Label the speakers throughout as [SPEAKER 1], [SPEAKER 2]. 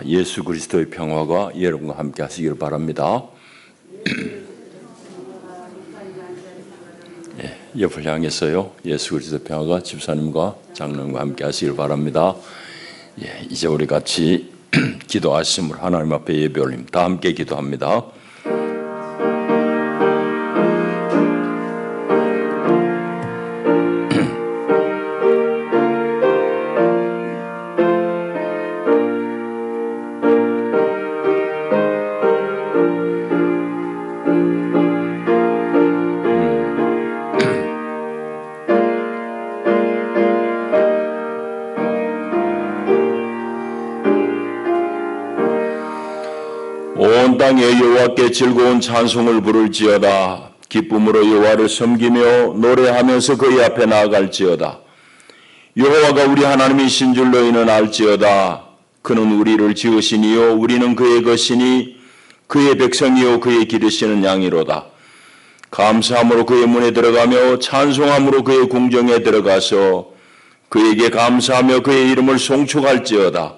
[SPEAKER 1] 예수 그리스도의 평화가 여러분과 함께 하시기를 바랍니다. 옆을 향해서요. 예수 그리스도의 평화가 집사님과 장로님과 함께 하시기를 바랍니다. 이제 우리 같이 기도하심으로 하나님 앞에 예배 올림 다 함께 기도합니다. 온 땅에 여호와께 즐거운 찬송을 부를지어다. 기쁨으로 여호와를 섬기며 노래하면서 그의 앞에 나아갈지어다. 여호와가 우리 하나님이신 줄 너희는 알지어다. 그는 우리를 지으시니요 우리는 그의 것이니 그의 백성이요 그의 기르시는 양이로다. 감사함으로 그의 문에 들어가며 찬송함으로 그의 궁정에 들어가서 그에게 감사하며 그의 이름을 송축할지어다.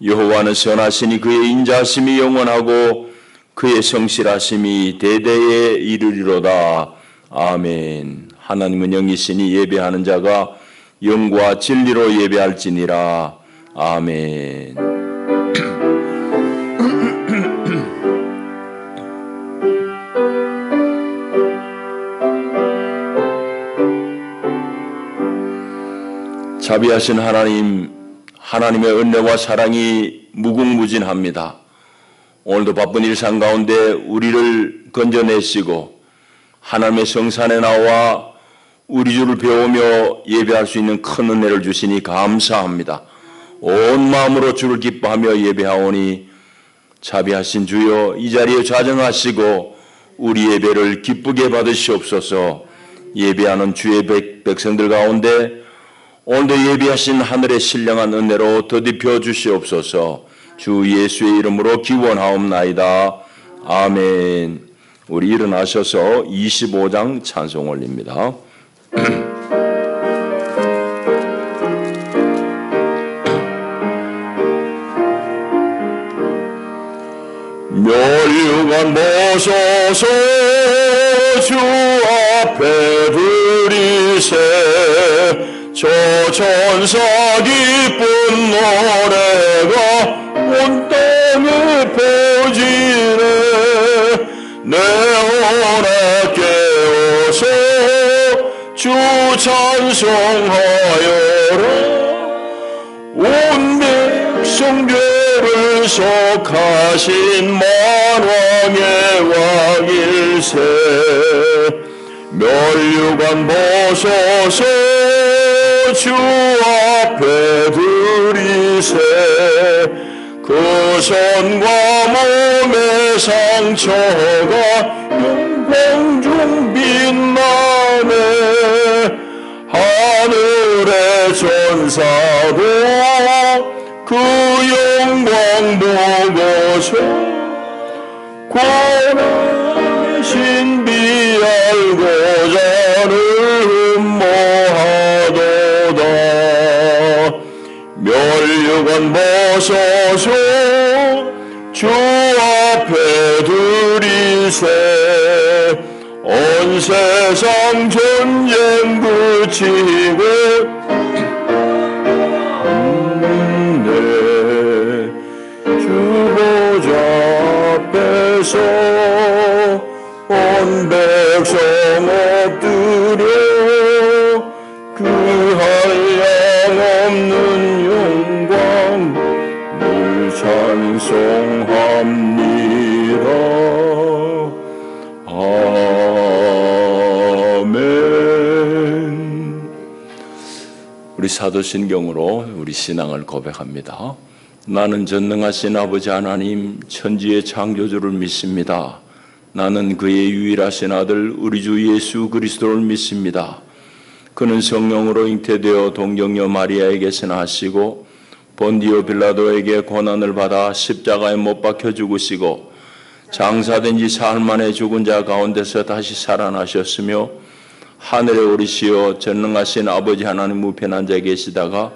[SPEAKER 1] 여호와는 선하시니 그의 인자하심이 영원하고 그의 성실하심이 대대에 이르리로다. 아멘. 하나님은 영이시니 예배하는 자가 영과 진리로 예배할지니라. 아멘. 자비하신 하나님의 은혜와 사랑이 무궁무진합니다. 오늘도 바쁜 일상 가운데 우리를 건져내시고 하나님의 성산에 나와 우리 주를 배우며 예배할 수 있는 큰 은혜를 주시니 감사합니다. 온 마음으로 주를 기뻐하며 예배하오니 자비하신 주여 이 자리에 좌정하시고 우리 예배를 기쁘게 받으시옵소서. 예배하는 주의 백성들 가운데 오늘도 예비하신 하늘의 신령한 은혜로 더딥혀 주시옵소서. 주 예수의 이름으로 기원하옵나이다. 아멘. 우리 일어나셔서 25장 찬송 올립니다. 멸류관 보소서 주 앞에 들이세 저 천사 기쁜 노래가 온 땅에 퍼지네. 내 오라 깨어서 주 찬송하여라. 온 백성들을 속하신 만왕의 왕일세. 멸류관 보소서 주 앞에 들이세 그 손과 몸의 상처가 영광 중 빛나네. 하늘의 전사도 그 영광 보고서 고난의 신비 알고자를 흠모하도다. 멸류관 보소서 주 앞에 들이세 온 세상 전쟁 그치고 주 보좌 앞에서 온 백성 엎드려 그 한량없는 영광을 찬송합니다. 아멘. 우리 사도신경으로 우리 신앙을 고백합니다. 나는 전능하신 아버지 하나님 천지의 창조주를 믿습니다. 나는 그의 유일하신 아들 우리 주 예수 그리스도를 믿습니다. 그는 성령으로 잉태되어 동정녀 마리아에게서 나시고 본디오 빌라도에게 고난을 받아 십자가에 못 박혀 죽으시고 장사된 지 사흘 만에 죽은 자 가운데서 다시 살아나셨으며 하늘에 오르시어 전능하신 아버지 하나님 우편한 자에 계시다가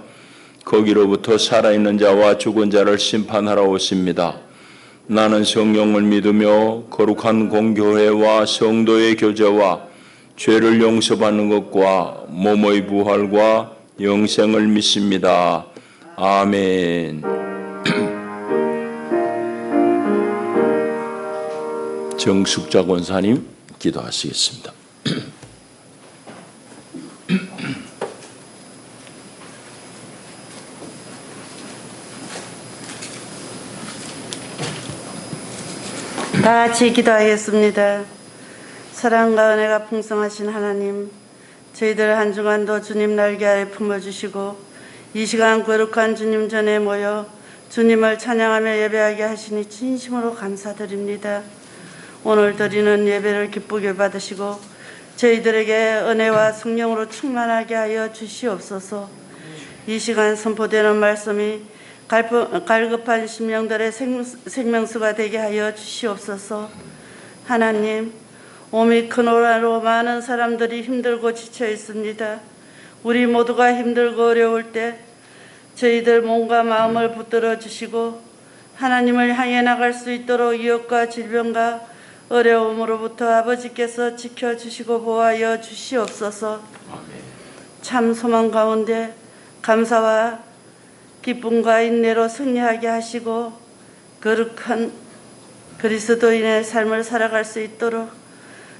[SPEAKER 1] 거기로부터 살아있는 자와 죽은 자를 심판하러 오십니다. 나는 성령을 믿으며 거룩한 공교회와 성도의 교제와 죄를 용서받는 것과 몸의 부활과 영생을 믿습니다. 아멘. 정숙자 권사님 기도하시겠습니다.
[SPEAKER 2] 다 같이 기도하겠습니다. 사랑과 은혜가 풍성하신 하나님, 저희들 한 주간도 주님 날개 아래 품어주시고 이 시간 거룩한 주님 전에 모여 주님을 찬양하며 예배하게 하시니 진심으로 감사드립니다. 오늘 드리는 예배를 기쁘게 받으시고 저희들에게 은혜와 성령으로 충만하게 하여 주시옵소서. 이 시간 선포되는 말씀이 갈급한 심령들의 생명수가 되게 하여 주시옵소서. 하나님, 오미크론으로 많은 사람들이 힘들고 지쳐 있습니다. 우리 모두가 힘들고 어려울 때 저희들 몸과 마음을 붙들어 주시고 하나님을 향해 나갈 수 있도록 이웃과 질병과 어려움으로부터 아버지께서 지켜주시고 보호하여 주시옵소서. 참 소망 가운데 감사와 기쁨과 인내로 승리하게 하시고 거룩한 그리스도인의 삶을 살아갈 수 있도록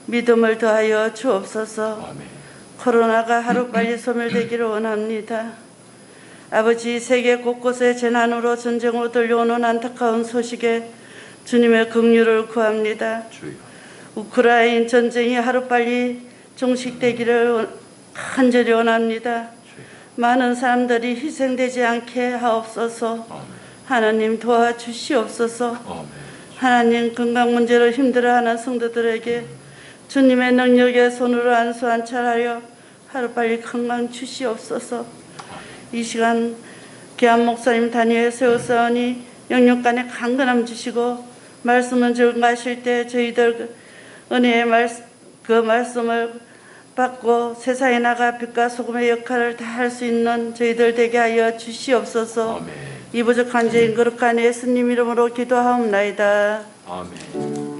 [SPEAKER 2] 믿음을 더하여 주옵소서. 코로나가 하루빨리 소멸되기를 원합니다. 아버지, 세계 곳곳에 재난으로 전쟁으로 들려오는 안타까운 소식에 주님의 긍휼을 구합니다. 우크라이나 전쟁이 하루빨리 종식되기를 간절히 원합니다. 많은 사람들이 희생되지 않게 하옵소서. 하나님 도와주시옵소서. 하나님, 건강 문제로 힘들어하는 성도들에게 주님의 능력의 손으로 안수안찰하여 하루빨리 건강 주시옵소서. 이 시간 귀한 목사님 단위에 세우사오니 영육간에 강건함 주시고 말씀을 증거하실 때 저희들 은혜의 말씀을 받고 세상에 나가 빛과 소금의 역할을 다 할 수 있는 저희들 되게 하여 주시옵소서. 아멘. 이 부족한 죄인 거룩한 예수님 이름으로 기도하옵나이다.
[SPEAKER 1] 아멘.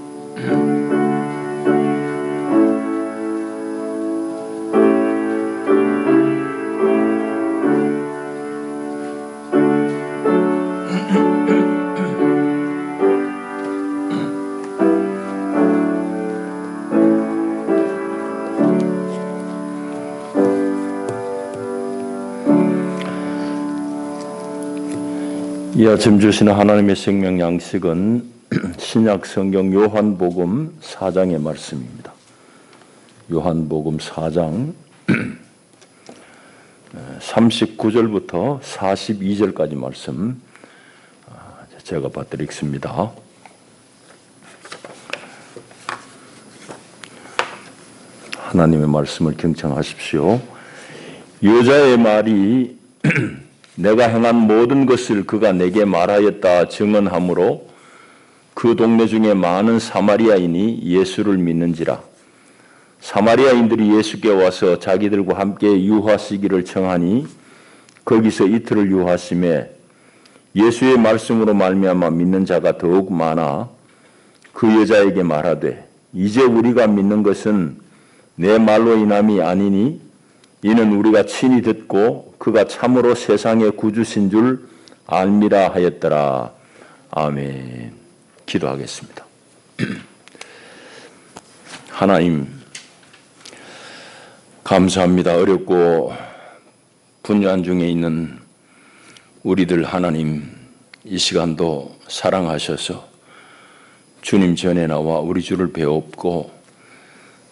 [SPEAKER 1] 이 아침 주시는 하나님의 생명 양식은 신약 성경 요한복음 4장의 말씀입니다. 요한복음 4장 39절부터 42절까지 말씀 제가 받드리겠습니다. 하나님의 말씀을 경청하십시오. 여자의 말이 내가 행한 모든 것을 그가 내게 말하였다 증언하므로 그 동네 중에 많은 사마리아인이 예수를 믿는지라. 사마리아인들이 예수께 와서 자기들과 함께 유하시기를 청하니 거기서 이틀을 유하심에 예수의 말씀으로 말미암아 믿는 자가 더욱 많아 그 여자에게 말하되 이제 우리가 믿는 것은 내 말로 인함이 아니니 이는 우리가 친히 듣고 그가 참으로 세상의 구주신 줄 알미라 하였더라. 아멘. 기도하겠습니다. 하나님, 감사합니다. 어렵고 분야한 중에 있는 우리들 하나님, 이 시간도 사랑하셔서 주님 전에 나와 우리 주를 배웠고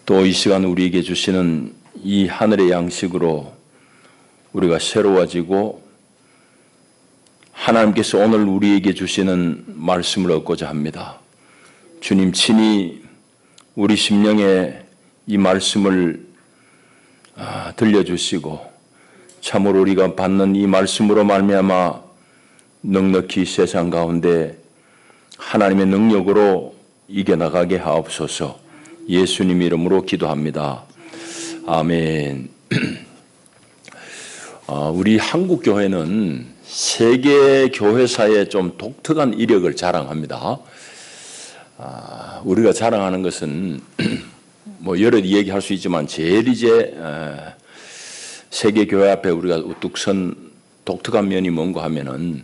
[SPEAKER 1] 또 이 시간 우리에게 주시는 이 하늘의 양식으로 우리가 새로워지고 하나님께서 오늘 우리에게 주시는 말씀을 얻고자 합니다. 주님 친히 우리 심령에 이 말씀을 들려주시고 참으로 우리가 받는 이 말씀으로 말미암아 넉넉히 세상 가운데 하나님의 능력으로 이겨나가게 하옵소서. 예수님 이름으로 기도합니다. 아멘. 우리 한국 교회는 세계 교회사에 좀 독특한 이력을 자랑합니다. 우리가 자랑하는 것은 뭐 여러 얘기할 수 있지만 제일 이제 세계 교회 앞에 우리가 우뚝 선 독특한 면이 뭔가 하면은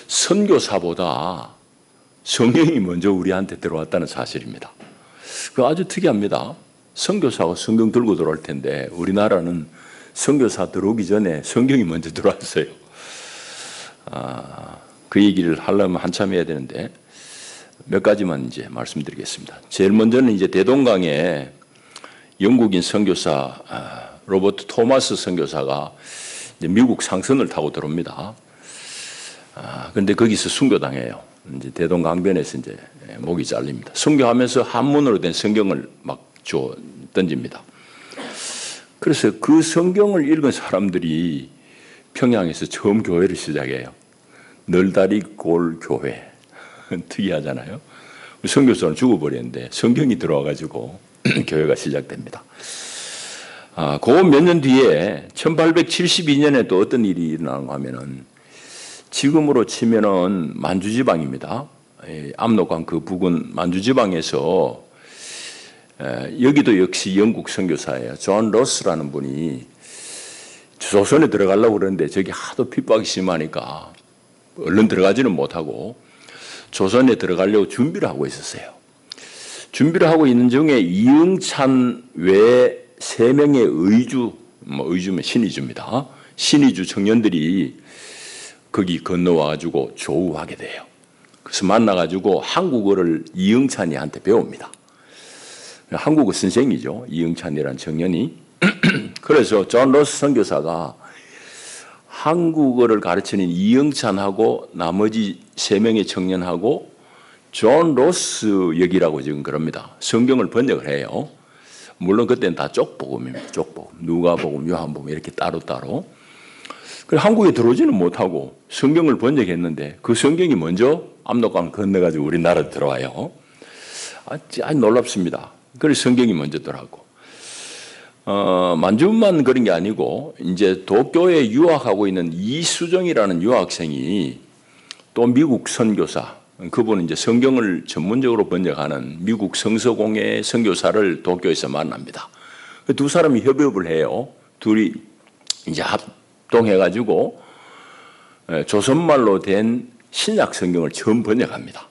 [SPEAKER 1] 선교사보다 성경이 먼저 우리한테 들어왔다는 사실입니다. 그 아주 특이합니다. 선교사가 성경 들고 들어올 텐데 우리나라는 선교사 들어오기 전에 성경이 먼저 들어왔어요. 그 얘기를 하려면 한참 해야 되는데 몇 가지만 이제 말씀드리겠습니다. 제일 먼저는 이제 대동강에 영국인 선교사 로버트 토마스 선교사가 이제 미국 상선을 타고 들어옵니다. 그런데 거기서 순교당해요. 이제 대동강변에서 이제 목이 잘립니다. 순교하면서 한문으로 된 성경을 막 던집니다. 그래서 그 성경을 읽은 사람들이 평양에서 처음 교회를 시작해요. 널다리 골 교회. 특이하잖아요. 선교사는 죽어버렸는데 성경이 들어와가지고 교회가 시작됩니다. 그 몇 년 뒤에 1872년에 또 어떤 일이 일어나는가 하면은 지금으로 치면은 만주지방입니다. 압록강 그 부근 만주지방에서 여기도 역시 영국 선교사예요. 존 로스라는 분이 조선에 들어가려고 그러는데 저기 하도 핍박이 심하니까 얼른 들어가지는 못하고 조선에 들어가려고 준비를 하고 있었어요. 준비를 하고 있는 중에 이응찬 외 3명의 의주, 의주면 신의주입니다. 신의주 청년들이 거기 건너와가지고 조우하게 돼요. 그래서 만나가지고 한국어를 이응찬이한테 배웁니다. 한국어 선생이죠. 이응찬이라는 청년이. 그래서 존 로스 선교사가 한국어를 가르치는 이응찬하고 나머지 3명의 청년하고 존 로스 역이라고 지금 그럽니다. 성경을 번역을 해요. 물론 그때는 다 쪽복음입니다. 쪽복음. 누가복음, 요한복음 이렇게 따로따로. 그래서 한국에 들어오지는 못하고 성경을 번역했는데 그 성경이 먼저 압록강 건너가지고 우리나라에 들어와요. 아주 놀랍습니다. 그래서 성경이 먼저 들어가고. 만주만 그런 게 아니고 이제 도쿄에 유학하고 있는 이수정이라는 유학생이 또 미국 선교사, 그분은 이제 성경을 전문적으로 번역하는 미국 성서공회 선교사를 도쿄에서 만납니다. 두 사람이 협업을 해요. 둘이 이제 합동해가지고 조선말로 된 신약 성경을 처음 번역합니다.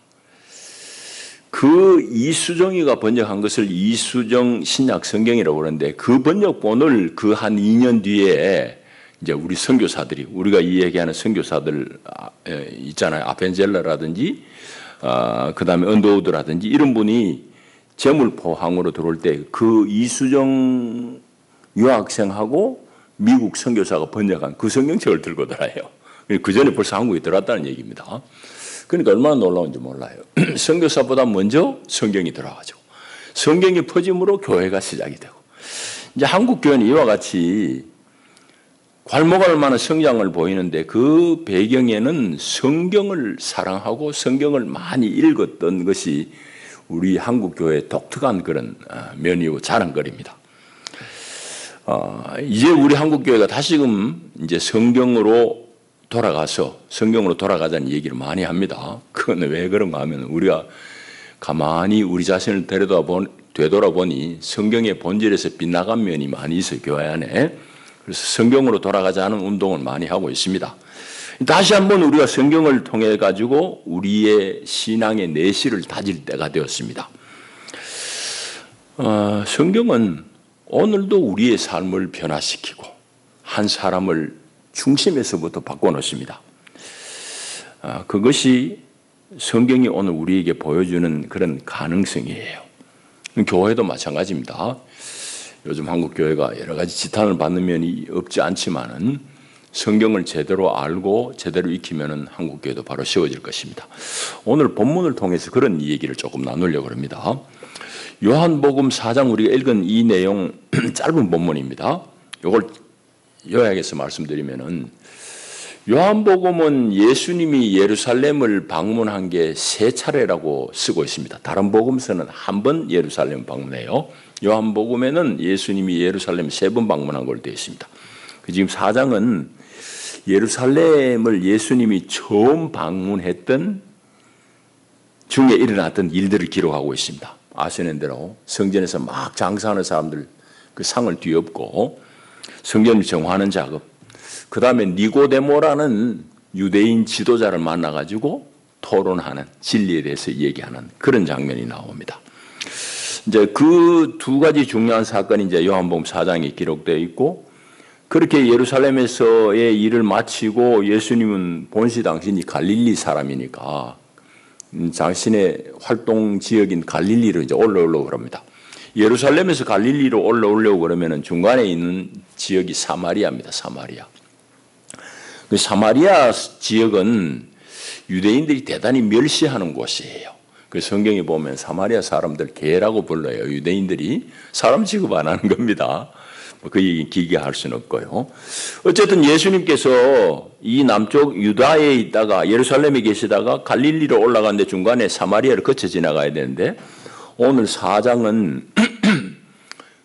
[SPEAKER 1] 그 이수정이가 번역한 것을 이수정 신약 성경이라고 그러는데 그 번역본을 그 한 2년 뒤에 이제 우리 선교사들이 우리가 이 얘기하는 선교사들 있잖아요. 아펜젤라라든지 그다음에 언더우드라든지 이런 분이 제물포항으로 들어올 때 그 이수정 유학생하고 미국 선교사가 번역한 그 성경책을 들고 들어요. 그 전에 벌써 한국에 들어왔다는 얘기입니다. 그러니까 얼마나 놀라운지 몰라요. 선교사보다 먼저 성경이 들어와가지고 성경이 퍼짐으로 교회가 시작이 되고 이제 한국 교회는 이와 같이 괄목할 만한 성장을 보이는데 그 배경에는 성경을 사랑하고 성경을 많이 읽었던 것이 우리 한국 교회의 독특한 그런 면이고 자랑거리입니다. 이제 우리 한국 교회가 다시금 이제 성경으로 돌아가자는 얘기를 많이 합니다. 그건 왜 그런가 하면 우리가 가만히 우리 자신을 되돌아보니 성경의 본질에서 빗나간 면이 많이 있어요, 교회 안에. 그래서 성경으로 돌아가자는 운동을 많이 하고 있습니다. 다시 한번 우리가 성경을 통해 가지고 우리의 신앙의 내실을 다질 때가 되었습니다. 성경은 오늘도 우리의 삶을 변화시키고 한 사람을 중심에서부터 바꿔놓습니다. 그것이 성경이 오늘 우리에게 보여주는 그런 가능성이에요. 교회도 마찬가지입니다. 요즘 한국 교회가 여러 가지 지탄을 받는 면이 없지 않지만은 성경을 제대로 알고 제대로 익히면은 한국 교회도 바로 세워질 것입니다. 오늘 본문을 통해서 그런 얘기를 조금 나누려고 합니다. 요한복음 4장 우리가 읽은 이 내용 짧은 본문입니다. 이걸 요약해서 말씀드리면은 요한복음은 예수님이 예루살렘을 방문한 게 3차례라고 쓰고 있습니다. 다른 복음서는 한 번 예루살렘 방문해요. 요한복음에는 예수님이 예루살렘 3번 방문한 걸로 되어 있습니다. 지금 4장은 예루살렘을 예수님이 처음 방문했던 중에 일어났던 일들을 기록하고 있습니다. 아시는 대로 성전에서 막 장사하는 사람들 그 상을 뒤엎고 성전을 정화하는 작업, 그 다음에 니고데모라는 유대인 지도자를 만나가지고 토론하는, 진리에 대해서 얘기하는 그런 장면이 나옵니다. 이제 그 두 가지 중요한 사건이 이제 요한복음 4장에 기록되어 있고, 그렇게 예루살렘에서의 일을 마치고 예수님은 본시 당신이 갈릴리 사람이니까 자신의 활동 지역인 갈릴리로 이제 올라오려고 그럽니다. 예루살렘에서 갈릴리로 올라오려고 그러면은 중간에 있는 지역이 사마리아입니다. 사마리아. 그 사마리아 지역은 유대인들이 대단히 멸시하는 곳이에요. 그 성경에 보면 사마리아 사람들 개라고 불러요. 유대인들이 사람 취급 안 하는 겁니다. 그 얘기 길게 할 수는 없고요. 어쨌든 예수님께서 이 남쪽 유다에 있다가 예루살렘에 계시다가 갈릴리로 올라가는데 중간에 사마리아를 거쳐 지나가야 되는데, 오늘 4장은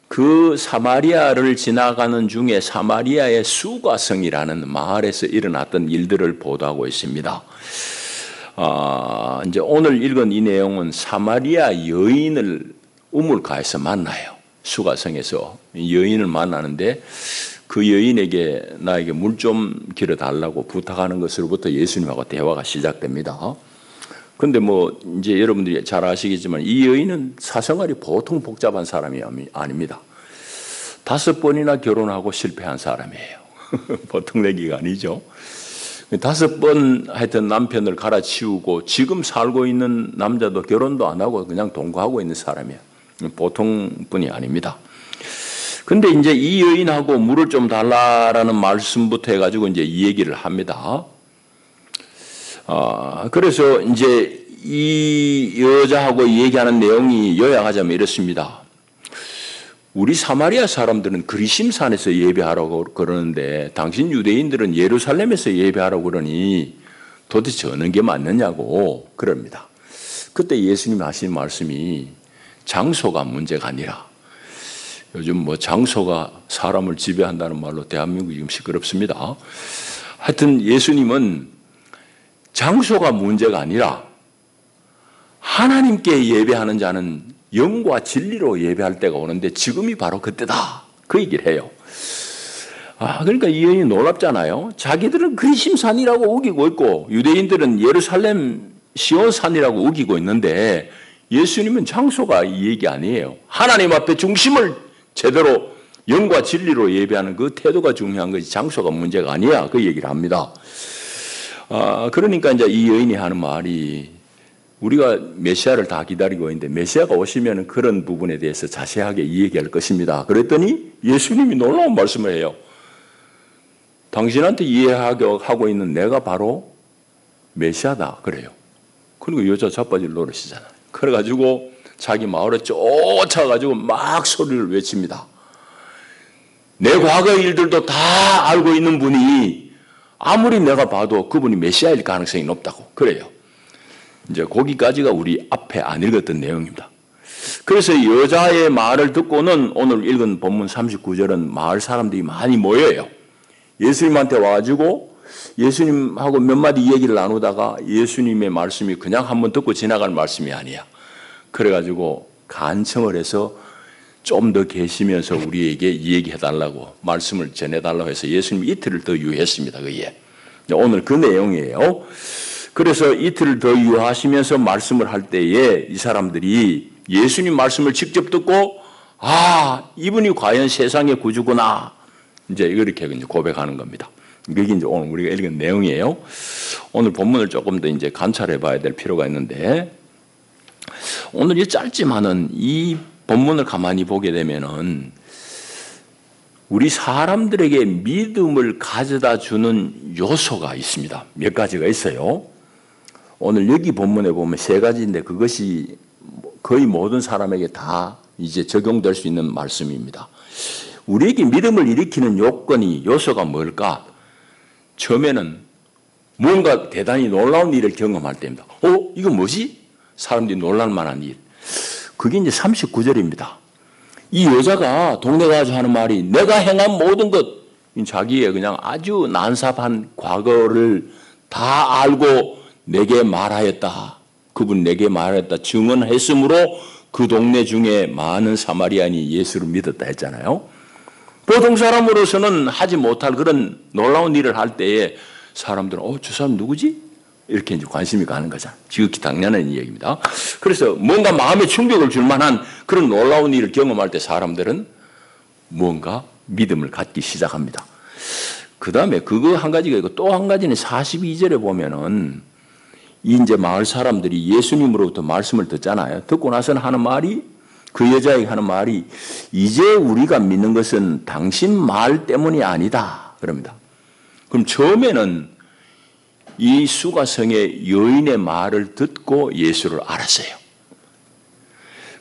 [SPEAKER 1] 그 사마리아를 지나가는 중에 사마리아의 수가성이라는 마을에서 일어났던 일들을 보도하고 있습니다. 이제 오늘 읽은 이 내용은 사마리아 여인을 우물가에서 만나요. 수가성에서 여인을 만나는데 그 여인에게 나에게 물 좀 길어 달라고 부탁하는 것으로부터 예수님하고 대화가 시작됩니다. 근데 뭐 이제 여러분들이 잘 아시겠지만 이 여인은 사생활이 보통 복잡한 사람이 아닙니다. 5번이나 결혼하고 실패한 사람이에요. 보통 얘기가 아니죠. 5번 하여튼 남편을 갈아치우고 지금 살고 있는 남자도 결혼도 안 하고 그냥 동거하고 있는 사람이에요. 보통 분이 아닙니다. 근데 이제 이 여인하고 물을 좀 달라라는 말씀부터 해가지고 이제 이 얘기를 합니다. 그래서 이제 이 여자하고 얘기하는 내용이 요약하자면 이렇습니다. 우리 사마리아 사람들은 그리심산에서 예배하라고 그러는데 당신 유대인들은 예루살렘에서 예배하라고 그러니 도대체 어느 게 맞느냐고 그럽니다. 그때 예수님 하신 말씀이 장소가 문제가 아니라, 요즘 뭐 장소가 사람을 지배한다는 말로 대한민국이 지금 시끄럽습니다. 하여튼 예수님은 장소가 문제가 아니라 하나님께 예배하는 자는 영과 진리로 예배할 때가 오는데 지금이 바로 그때다, 그 얘기를 해요. 그러니까 이 여인이 놀랍잖아요. 자기들은 그리심산이라고 우기고 있고 유대인들은 예루살렘 시온산이라고 우기고 있는데 예수님은 장소가 이 얘기 아니에요. 하나님 앞에 중심을 제대로 영과 진리로 예배하는 그 태도가 중요한 거지 장소가 문제가 아니야, 그 얘기를 합니다. 그러니까 이제 이 여인이 하는 말이, 우리가 메시아를 다 기다리고 있는데 메시아가 오시면 그런 부분에 대해서 자세하게 얘기할 것입니다. 그랬더니 예수님이 놀라운 말씀을 해요. 당신한테 이해하고 있는 내가 바로 메시아다 그래요. 그리고 여자 자빠질 노릇이잖아요. 그래가지고 자기 마을에 쫓아가지고 막 소리를 외칩니다. 내 과거 일들도 다 알고 있는 분이 아무리 내가 봐도 그분이 메시아일 가능성이 높다고 그래요. 이제 거기까지가 우리 앞에 안 읽었던 내용입니다. 그래서 여자의 말을 듣고는 오늘 읽은 본문 39절은 마을 사람들이 많이 모여요. 예수님한테 와가지고 예수님하고 몇 마디 얘기를 나누다가 예수님의 말씀이 그냥 한번 듣고 지나갈 말씀이 아니야. 그래가지고 간청을 해서 좀 더 계시면서 우리에게 얘기해달라고, 말씀을 전해달라고 해서 예수님이 이틀을 더 유했습니다. 그게 오늘 그 내용이에요. 그래서 이틀을 더 유하시면서 말씀을 할 때에 이 사람들이 예수님 말씀을 직접 듣고 이분이 과연 세상의 구주구나, 이제 이렇게 고백하는 겁니다. 그게 이제 오늘 우리가 읽은 내용이에요. 오늘 본문을 조금 더 이제 감찰해 봐야 될 필요가 있는데, 오늘 이 짧지만은 이 본문을 가만히 보게 되면은 우리 사람들에게 믿음을 가져다 주는 요소가 있습니다. 몇 가지가 있어요. 오늘 여기 본문에 보면 3가지인데 그것이 거의 모든 사람에게 다 이제 적용될 수 있는 말씀입니다. 우리에게 믿음을 일으키는 요소가 뭘까? 처음에는 뭔가 대단히 놀라운 일을 경험할 때입니다. 이거 뭐지? 사람들이 놀랄 만한 일. 그게 이제 39절입니다. 이 여자가 동네 가서 하는 말이, 내가 행한 모든 것 자기의 그냥 아주 난삽한 과거를 다 알고 내게 말하였다. 그분 내게 말하였다. 증언했으므로 그 동네 중에 많은 사마리아인이 예수를 믿었다 했잖아요. 보통 사람으로서는 하지 못할 그런 놀라운 일을 할 때에 사람들은 저 사람 누구지? 이렇게 이제 관심이 가는 거잖아요. 지극히 당연한 이야기입니다. 그래서 뭔가 마음에 충격을 줄 만한 그런 놀라운 일을 경험할 때 사람들은 뭔가 믿음을 갖기 시작합니다. 그 다음에 그거 한 가지가 있고 또 한 가지는 42절에 보면은 이제 마을 사람들이 예수님으로부터 말씀을 듣잖아요. 듣고 나서는 하는 말이 그 여자에게 하는 말이 이제 우리가 믿는 것은 당신 말 때문이 아니다. 그럽니다. 그럼 처음에는 이 수가성의 여인의 말을 듣고 예수를 알았어요.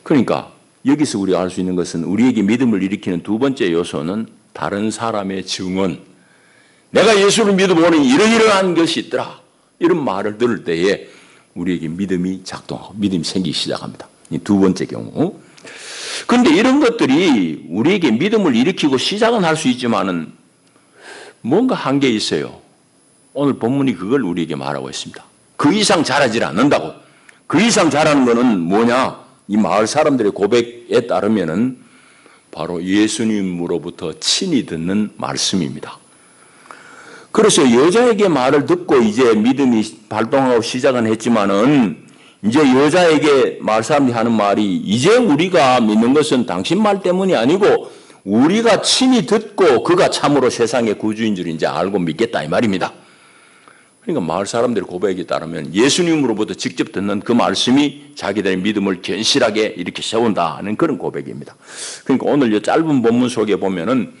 [SPEAKER 1] 그러니까 여기서 우리가 알 수 있는 것은 우리에게 믿음을 일으키는 두 번째 요소는 다른 사람의 증언. 내가 예수를 믿어보니 이러이러한 것이 있더라. 이런 말을 들을 때에 우리에게 믿음이 작동하고 믿음이 생기기 시작합니다. 이 두 번째 경우. 그런데 이런 것들이 우리에게 믿음을 일으키고 시작은 할 수 있지만은 뭔가 한계 있어요. 오늘 본문이 그걸 우리에게 말하고 있습니다. 그 이상 잘하지 않는다고. 그 이상 잘하는 것은 뭐냐? 이 마을 사람들의 고백에 따르면은 바로 예수님으로부터 친히 듣는 말씀입니다. 그래서 여자에게 말을 듣고 이제 믿음이 발동하고 시작은 했지만은 이제 여자에게 마을 사람들이 하는 말이 이제 우리가 믿는 것은 당신 말 때문이 아니고 우리가 친히 듣고 그가 참으로 세상의 구주인 줄 이제 알고 믿겠다 이 말입니다. 그러니까 마을 사람들의 고백에 따르면 예수님으로부터 직접 듣는 그 말씀이 자기들의 믿음을 견실하게 이렇게 세운다는 그런 고백입니다. 그러니까 오늘 이 짧은 본문 속에 보면은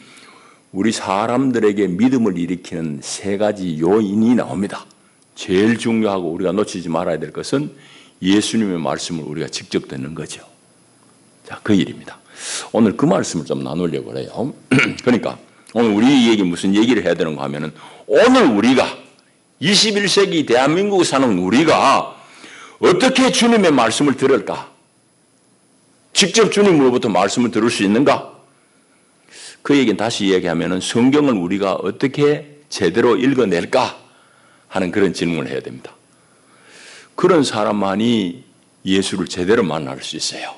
[SPEAKER 1] 우리 사람들에게 믿음을 일으키는 세 가지 요인이 나옵니다. 제일 중요하고 우리가 놓치지 말아야 될 것은 예수님의 말씀을 우리가 직접 듣는 거죠. 자, 그 일입니다. 오늘 그 말씀을 좀 나누려고 해요. 그러니까 오늘 우리에게 무슨 얘기를 해야 되는가 하면은 오늘 우리가 21세기 대한민국에 사는 우리가 어떻게 주님의 말씀을 들을까? 직접 주님으로부터 말씀을 들을 수 있는가? 그 얘기는 다시 이야기하면 성경을 우리가 어떻게 제대로 읽어낼까? 하는 그런 질문을 해야 됩니다. 그런 사람만이 예수를 제대로 만날 수 있어요.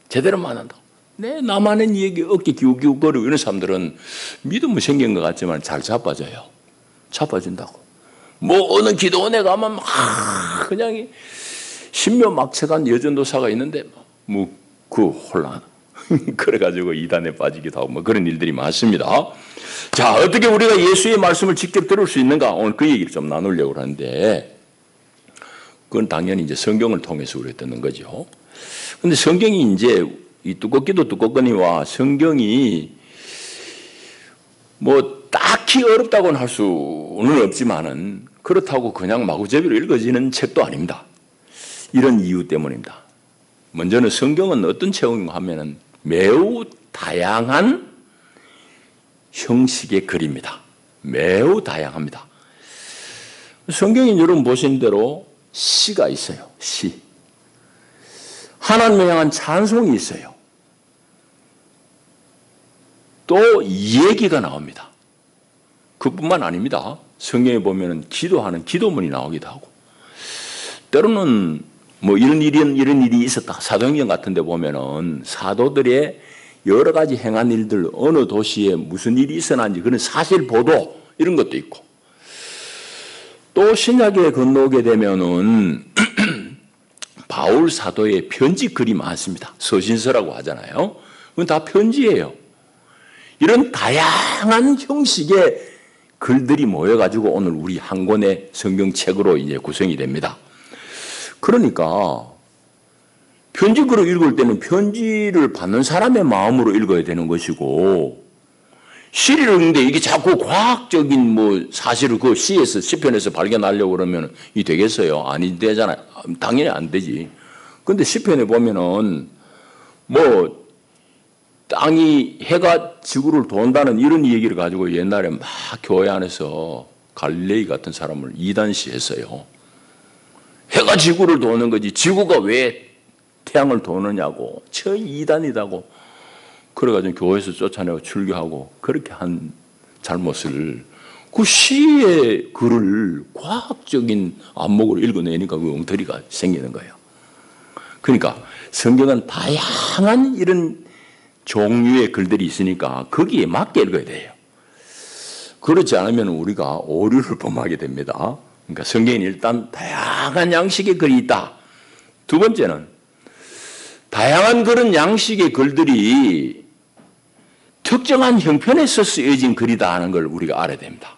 [SPEAKER 1] 제대로 만난다. 남 아는 얘기 어깨 기웃기웃거리고 이런 사람들은 믿음은 생긴 것 같지만 잘 자빠져요. 자빠진다고. 뭐 어느 기도원에 가면 막 그냥 신묘막측한 여전도사가 있는데 뭐 그 혼란 그래가지고 이단에 빠지기도 하고 뭐 그런 일들이 많습니다. 자, 어떻게 우리가 예수의 말씀을 직접 들을 수 있는가? 오늘 그 얘기를 좀 나누려고 하는데 그건 당연히 이제 성경을 통해서 우리가 듣는 거죠. 근데 성경이 이제 이 두껍기도 두껍거니와 성경이 뭐 딱히 어렵다고는 할 수는 없지만은 그렇다고 그냥 마구잡이로 읽어지는 책도 아닙니다. 이런 이유 때문입니다. 먼저는 성경은 어떤 책인가 하면은 매우 다양한 형식의 글입니다. 매우 다양합니다. 성경이 여러분 보신 대로 시가 있어요. 시. 하나님을 향한 찬송이 있어요. 또 얘기가 나옵니다. 그뿐만 아닙니다. 성경에 보면 기도하는 기도문이 나오기도 하고 때로는 뭐 이런 일이 있었다. 사도행전 같은 데 보면은 사도들의 여러 가지 행한 일들 어느 도시에 무슨 일이 있었는지 그런 사실 보도 이런 것도 있고 또 신약에 건너오게 되면은 바울 사도의 편지 글이 많습니다. 서신서라고 하잖아요. 그건 다 편지예요. 이런 다양한 형식의 글들이 모여가지고 오늘 우리 한 권의 성경책으로 이제 구성이 됩니다. 그러니까 편지글을 읽을 때는 편지를 받는 사람의 마음으로 읽어야 되는 것이고 시를 읽는데 이게 자꾸 과학적인 뭐 사실을 그 시에서 시편에서 발견하려고 그러면 이 되겠어요? 아니 되잖아요. 당연히 안 되지. 근데 시편에 보면은 뭐 땅이 해가 지구를 돈다는 이런 얘기를 가지고 옛날에 막 교회 안에서 갈릴레이 같은 사람을 이단시했어요. 해가 지구를 도는 거지 지구가 왜 태양을 도느냐고 저 이단이다고 그래가지고 교회에서 쫓아내고 출교하고 그렇게 한 잘못을 그 시의 글을 과학적인 안목으로 읽어내니까 그 엉터리가 생기는 거예요. 그러니까 성경은 다양한 이런 종류의 글들이 있으니까 거기에 맞게 읽어야 돼요. 그렇지 않으면 우리가 오류를 범하게 됩니다. 그러니까 성경에 일단 다양한 양식의 글이 있다. 두 번째는 다양한 그런 양식의 글들이 특정한 형편에서 쓰여진 글이다 하는 걸 우리가 알아야 됩니다.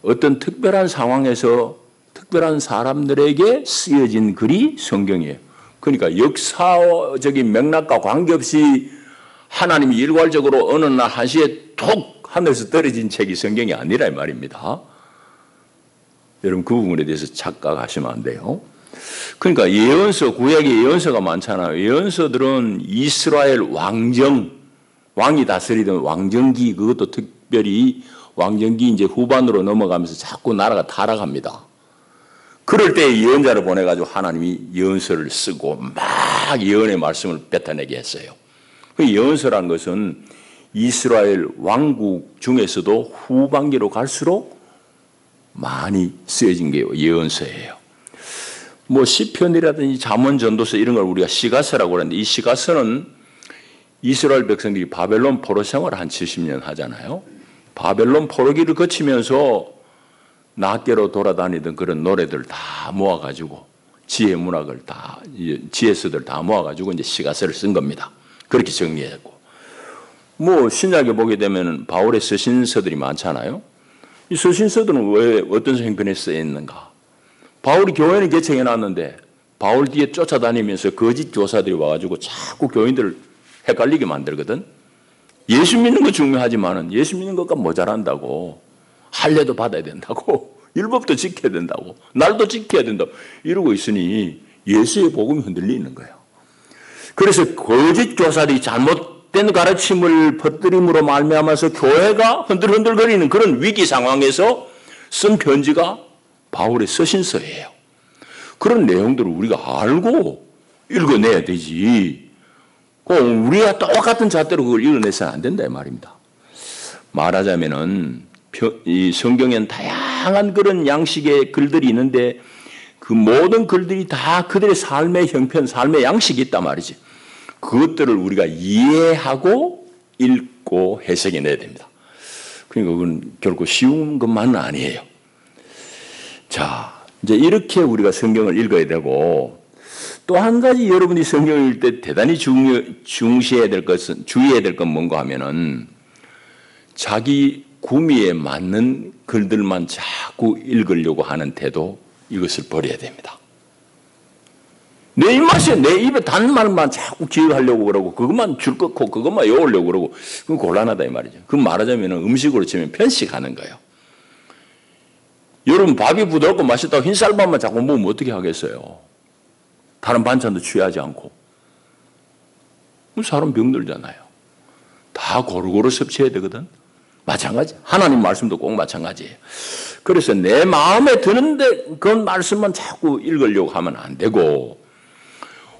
[SPEAKER 1] 어떤 특별한 상황에서 특별한 사람들에게 쓰여진 글이 성경이에요. 그러니까 역사적인 맥락과 관계없이 하나님이 일괄적으로 어느 날 한시에 톡 하늘에서 떨어진 책이 성경이 아니라 이 말입니다. 여러분 그 부분에 대해서 착각하시면 안 돼요. 그러니까 예언서, 구약에 예언서가 많잖아요. 예언서들은 이스라엘 왕이 다스리던 왕정기, 그것도 특별히 왕정기 이제 후반으로 넘어가면서 자꾸 나라가 타락합니다. 그럴 때 예언자를 보내가지고 하나님이 예언서를 쓰고 막 예언의 말씀을 뱉어내게 했어요. 그 예언서라는 것은 이스라엘 왕국 중에서도 후반기로 갈수록 많이 쓰여진 게 예언서예요. 뭐 시편이라든지 잠언, 전도서 이런 걸 우리가 시가서라고 하는데 이 시가서는 이스라엘 백성들이 바벨론 포로 생활을 한 70년 하잖아요. 바벨론 포로기를 거치면서 낱개로 돌아다니던 그런 노래들 다 모아가지고 지혜 문학을 다 지혜서들 다 모아가지고 이제 시가서를 쓴 겁니다. 그렇게 정리했고 뭐 신약에 보게 되면 바울의 서신서들이 많잖아요. 이 서신서들은 왜 어떤 형편에 쓰여 있는가? 바울이 교회는 개척해 놨는데 바울 뒤에 쫓아다니면서 거짓 교사들이 와가지고 자꾸 교인들을 헷갈리게 만들거든. 예수 믿는 거 중요하지만은 예수 믿는 것과 모자란다고, 할례도 받아야 된다고, 율법도 지켜야 된다고, 날도 지켜야 된다고 이러고 있으니 예수의 복음이 흔들리는 거예요. 그래서 거짓 교사들이 잘못된 가르침을 퍼뜨림으로 말미암아서 교회가 흔들흔들거리는 그런 위기 상황에서 쓴 편지가 바울의 서신서예요. 그런 내용들을 우리가 알고 읽어내야 되지. 우리가 똑같은 잣대로 그걸 읽어내서는 안 된다 이 말입니다. 말하자면은 이 성경에는 다양한 그런 양식의 글들이 있는데 그 모든 글들이 다 그들의 삶의 형편, 삶의 양식이 있단 말이지. 그것들을 우리가 이해하고 읽고 해석해내야 됩니다. 그러니까 그건 결코 쉬운 것만은 아니에요. 자, 이제 이렇게 우리가 성경을 읽어야 되고 또 한 가지 여러분이 성경을 읽을 때 대단히 주의해야 될 건 뭔가 하면은 자기 구미에 맞는 글들만 자꾸 읽으려고 하는 태도, 이것을 버려야 됩니다. 내 입맛에 내 입에 단 말만 자꾸 기억하려고 그러고 그것만 줄 긋고 그것만 외우려고 그러고 그건 곤란하다 이 말이죠. 그건 말하자면 음식으로 치면 편식하는 거예요. 여러분 밥이 부드럽고 맛있다고 흰쌀밥만 자꾸 먹으면 어떻게 하겠어요? 다른 반찬도 취하지 않고. 사람 병들잖아요. 다 고루고루 섭취해야 되거든. 마찬가지. 하나님 말씀도 꼭 마찬가지예요. 그래서 내 마음에 드는데 그 말씀만 자꾸 읽으려고 하면 안 되고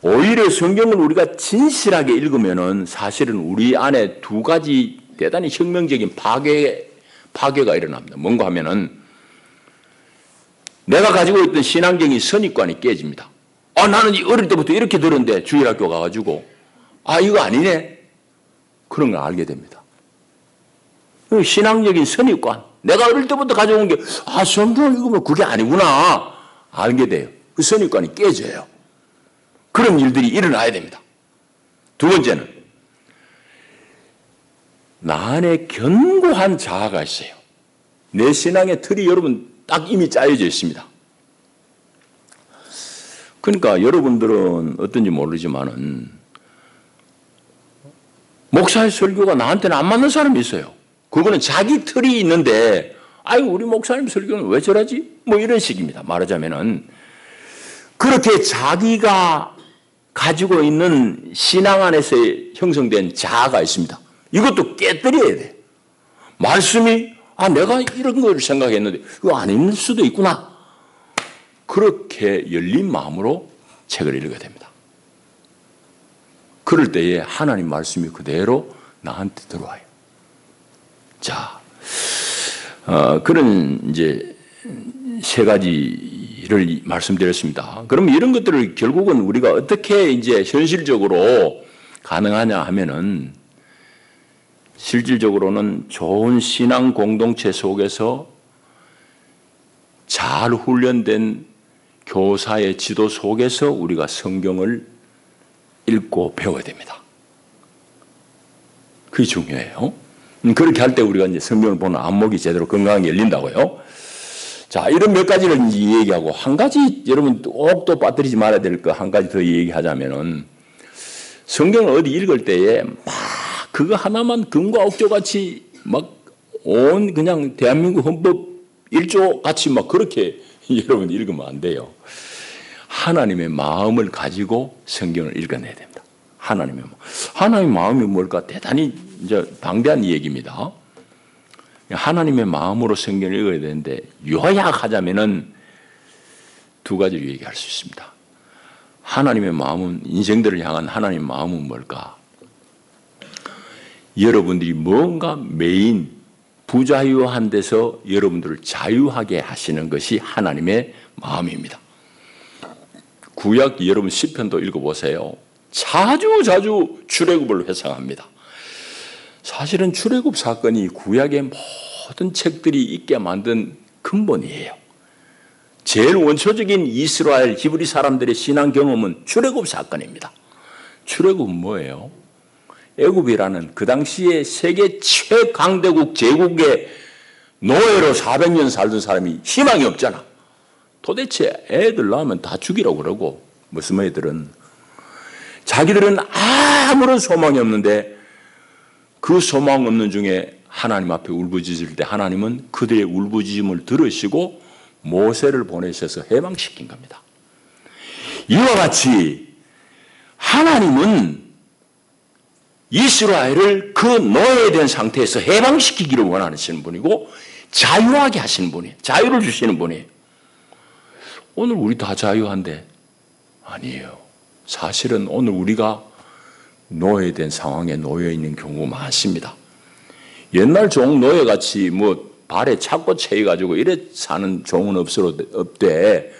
[SPEAKER 1] 오히려 성경을 우리가 진실하게 읽으면은 사실은 우리 안에 두 가지 대단히 혁명적인 파괴가 일어납니다. 뭔가 하면은 내가 가지고 있던 신앙적인 선입관이 깨집니다. 나는 어릴 때부터 이렇게 들었는데 주일학교 가가지고 이거 아니네. 그런 걸 알게 됩니다. 신앙적인 선입관. 내가 어릴 때부터 가져온 게 성경을 읽으면 그게 아니구나. 알게 돼요. 그 선입관이 깨져요. 그런 일들이 일어나야 됩니다. 두 번째는 나 안에 견고한 자아가 있어요. 내 신앙의 틀이 여러분 딱 이미 짜여져 있습니다. 그러니까 여러분들은 어떤지 모르지만은 목사의 설교가 나한테는 안 맞는 사람이 있어요. 그거는 자기 틀이 있는데 우리 목사님 설교는 왜 저러지? 뭐 이런 식입니다. 말하자면은 그렇게 자기가 가지고 있는 신앙 안에서 형성된 자아가 있습니다. 이것도 깨뜨려야 돼. 말씀이 내가 이런 걸 생각했는데 그거 아닐 수도 있구나. 그렇게 열린 마음으로 책을 읽어야 됩니다. 그럴 때에 하나님 말씀이 그대로 나한테 들어와요. 자, 그런 이제 세 가지를 말씀드렸습니다. 그럼 이런 것들을 결국은 우리가 어떻게 이제 현실적으로 가능하냐 하면은 실질적으로는 좋은 신앙 공동체 속에서 잘 훈련된 교사의 지도 속에서 우리가 성경을 읽고 배워야 됩니다. 그게 중요해요. 그렇게 할 때 우리가 이제 성경을 보는 안목이 제대로 건강하게 열린다고요. 자, 이런 몇 가지를 이제 얘기하고 한 가지 여러분 꼭 또 빠뜨리지 말아야 될 거 한 가지 더 얘기하자면은 성경을 어디 읽을 때에 막 그거 하나만 금과 옥조 같이 막 온 그냥 대한민국 헌법 1조 같이 막 그렇게 여러분 읽으면 안 돼요. 하나님의 마음을 가지고 성경을 읽어내야 됩니다. 하나님의 마음이 뭘까? 대단히 이제 방대한 얘기입니다. 하나님의 마음으로 성경을 읽어야 되는데 요약하자면은 두 가지를 얘기할 수 있습니다. 하나님의 마음은 인생들을 향한 하나님의 마음은 뭘까? 여러분들이 뭔가 메인 부자유한 데서 여러분들을 자유하게 하시는 것이 하나님의 마음입니다. 구약 여러분 시편도 읽어보세요. 자주 출애굽을 회상합니다. 사실은 출애굽 사건이 구약의 모든 책들이 있게 만든 근본이에요. 제일 원초적인 이스라엘 히브리 사람들의 신앙 경험은 출애굽 사건입니다. 출애굽은 뭐예요? 애굽이라는 그 당시에 세계 최강대국 제국의 노예로 400년 살던 사람이 희망이 없잖아. 도대체 애들 낳으면 다 죽이라고 그러고 무슨 애들은 자기들은 아무런 소망이 없는데 그 소망 없는 중에 하나님 앞에 울부짖을 때 하나님은 그들의 울부짖음을 들으시고 모세를 보내셔서 해방시킨 겁니다. 이와 같이 하나님은 이스라엘을 그 노예된 상태에서 해방시키기를 원하시는 분이고 자유하게 하시는 분이에요. 자유를 주시는 분이에요. 오늘 우리 다 자유한데 아니에요. 사실은 오늘 우리가 노예된 상황에 놓여 있는 경우가 많습니다. 옛날 종 노예같이 뭐 발에 차고 채여가지고 이래 사는 종은 없대.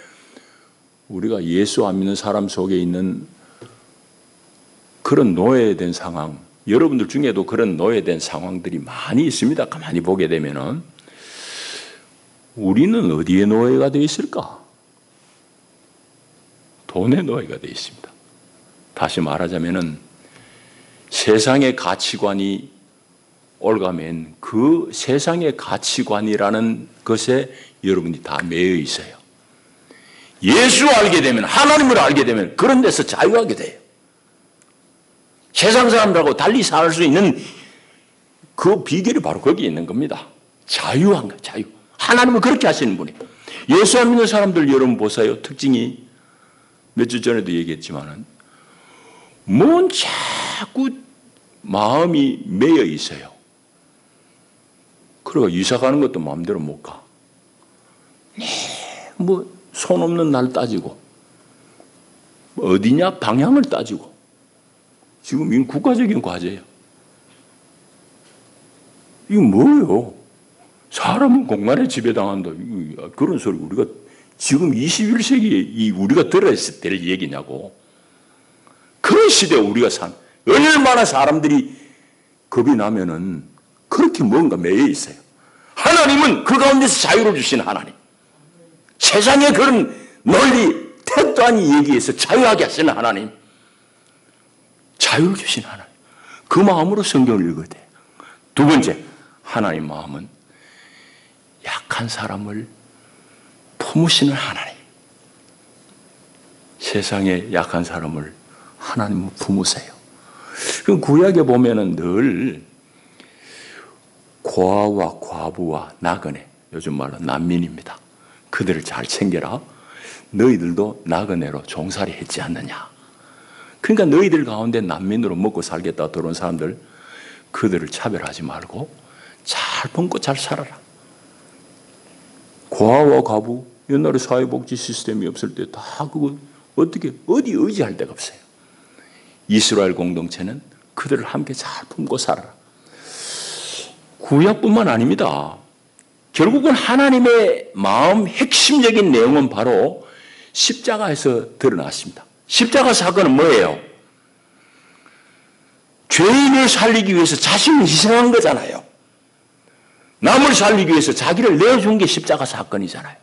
[SPEAKER 1] 우리가 예수 안 믿는 사람 속에 있는 그런 노예된 상황, 여러분들 중에도 그런 노예된 상황들이 많이 있습니다. 가만히 보게 되면은 우리는 어디에 노예가 되어 있을까? 돈의 노예가 되어 있습니다. 다시 말하자면은 세상의 가치관이 올가면 그 세상의 가치관이라는 것에 여러분이 다 매여 있어요. 예수 알게 되면, 하나님을 알게 되면 그런 데서 자유하게 돼요. 세상 사람들하고 달리 살 수 있는 그 비결이 바로 거기에 있는 겁니다. 자유한 거, 자유. 하나님은 그렇게 하시는 분이에요. 예수 안 믿는 사람들 여러분 보세요. 특징이 몇 주 전에도 얘기했지만은 뭔 자꾸 마음이 매여 있어요. 그리고 이사 가는 것도 마음대로 못 가. 뭐 손 없는 날 따지고 어디냐 방향을 따지고 지금 이건 국가적인 과제예요. 이거 뭐예요? 사람은 공간에 지배당한다. 그런 소리 우리가 지금 21세기에 우리가 들어야 될 얘기냐고. 그런 시대에 우리가 얼마나 사람들이 겁이 나면은 그렇게 뭔가 매여 있어요. 하나님은 그 가운데서 자유를 주시는 하나님. 세상에 그런 널리 택도 아닌 얘기에서 자유하게 하시는 하나님. 자유를 주시는 하나님. 그 마음으로 성경을 읽어야 돼요. 두 번째, 하나님 마음은 약한 사람을 품으시는 하나님. 세상에 약한 사람을 하나님은 품으세요. 그 구약에 보면은 늘 고아와 과부와 나그네, 요즘 말로 난민입니다. 그들을 잘 챙겨라. 너희들도 나그네로 종살이 했지 않느냐. 그러니까 너희들 가운데 난민으로 먹고 살겠다 들어온 사람들, 그들을 차별하지 말고 잘 품고 잘 살아라. 고아와 과부, 옛날에 사회복지 시스템이 없을 때 다 그거 어디 의지할 데가 없어요. 이스라엘 공동체는 그들을 함께 잘 품고 살아라. 구약뿐만 아닙니다. 결국은 하나님의 마음 핵심적인 내용은 바로 십자가에서 드러났습니다. 십자가 사건은 뭐예요? 죄인을 살리기 위해서 자신을 희생한 거잖아요. 남을 살리기 위해서 자기를 내어준 게 십자가 사건이잖아요.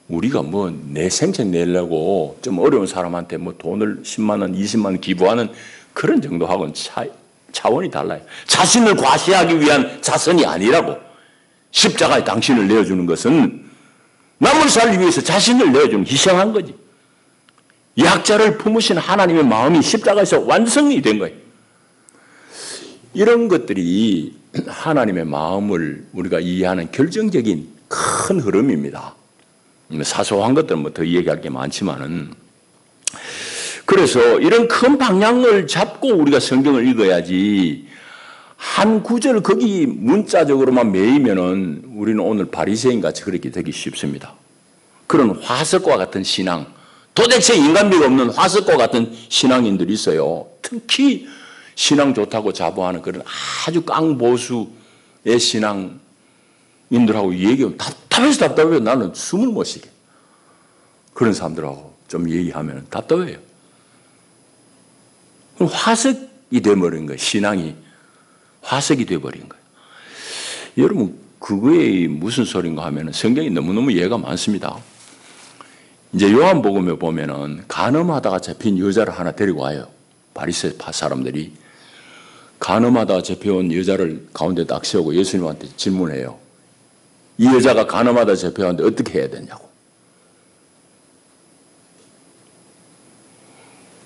[SPEAKER 1] 우리가 뭐 내 생생 내려고 좀 어려운 사람한테 뭐 돈을 10만 원, 20만 원 기부하는 그런 정도하고는 차원이 달라요. 자신을 과시하기 위한 자선이 아니라고. 십자가에 당신을 내어주는 것은 남을 살리기 위해서 자신을 내어주는 희생한 거지. 약자를 품으신 하나님의 마음이 십자가에서 완성이 된 거예요. 이런 것들이 하나님의 마음을 우리가 이해하는 결정적인 큰 흐름입니다. 사소한 것들은 뭐 더 얘기할 게 많지만은, 그래서 이런 큰 방향을 잡고 우리가 성경을 읽어야지 한 구절 거기 문자적으로만 매이면은 우리는 오늘 바리새인 같이 그렇게 되기 쉽습니다. 그런 화석과 같은 신앙, 도대체 인간미가 없는 화석과 같은 신앙인들이 있어요. 특히 신앙 좋다고 자부하는 그런 아주 깡보수의 신앙인들하고 얘기하면 답답해서 나는 숨을 못 쉬게. 그런 사람들하고 좀 얘기하면 답답해요. 그럼 화석이 되어버린 거예요. 신앙이 화석이 되어버린 거예요. 여러분, 그거에 무슨 소린가 하면 성경이 너무너무 예가 많습니다. 이제 요한복음에 보면은 간음하다가 잡힌 여자를 하나 데리고 와요. 바리새 사람들이. 간음하다가 잡혀온 여자를 가운데 딱 세우고 예수님한테 질문해요. 이 여자가 간음하다 잡혀왔는데 어떻게 해야 되냐고.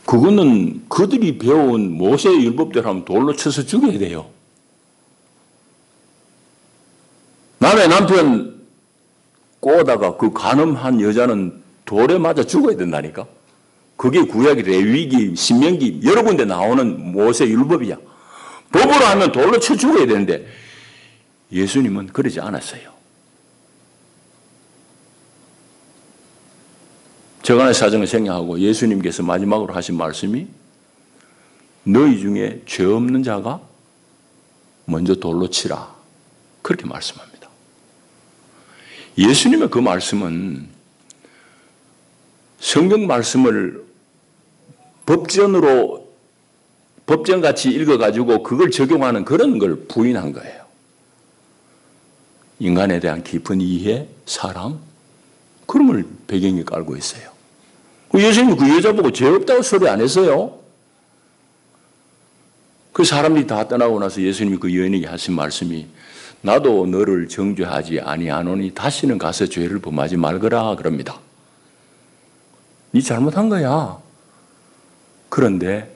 [SPEAKER 1] 그거는 그들이 배운 모세의 율법대로 하면 돌로 쳐서 죽여야 돼요. 남의 남편 꼬다가 그 간음한 여자는 돌에 맞아 죽어야 된다니까. 그게 구약이 레위기, 신명기 여러 군데 나오는 모세 율법이야. 법으로 하면 돌로 쳐 죽어야 되는데 예수님은 그러지 않았어요. 저간의 사정을 생략하고 예수님께서 마지막으로 하신 말씀이 너희 중에 죄 없는 자가 먼저 돌로 치라. 그렇게 말씀합니다. 예수님의 그 말씀은 성경 말씀을 법전같이 읽어가지고 그걸 적용하는 그런 걸 부인한 거예요. 인간에 대한 깊은 이해, 사랑, 그런 걸 배경에 깔고 있어요. 예수님이 그 여자 보고 죄 없다고 소리 안 했어요. 그 사람들이 다 떠나고 나서 예수님이 그 여인에게 하신 말씀이 나도 너를 정죄하지 아니하노니 다시는 가서 죄를 범하지 말거라 그럽니다. 네 잘못한 거야. 그런데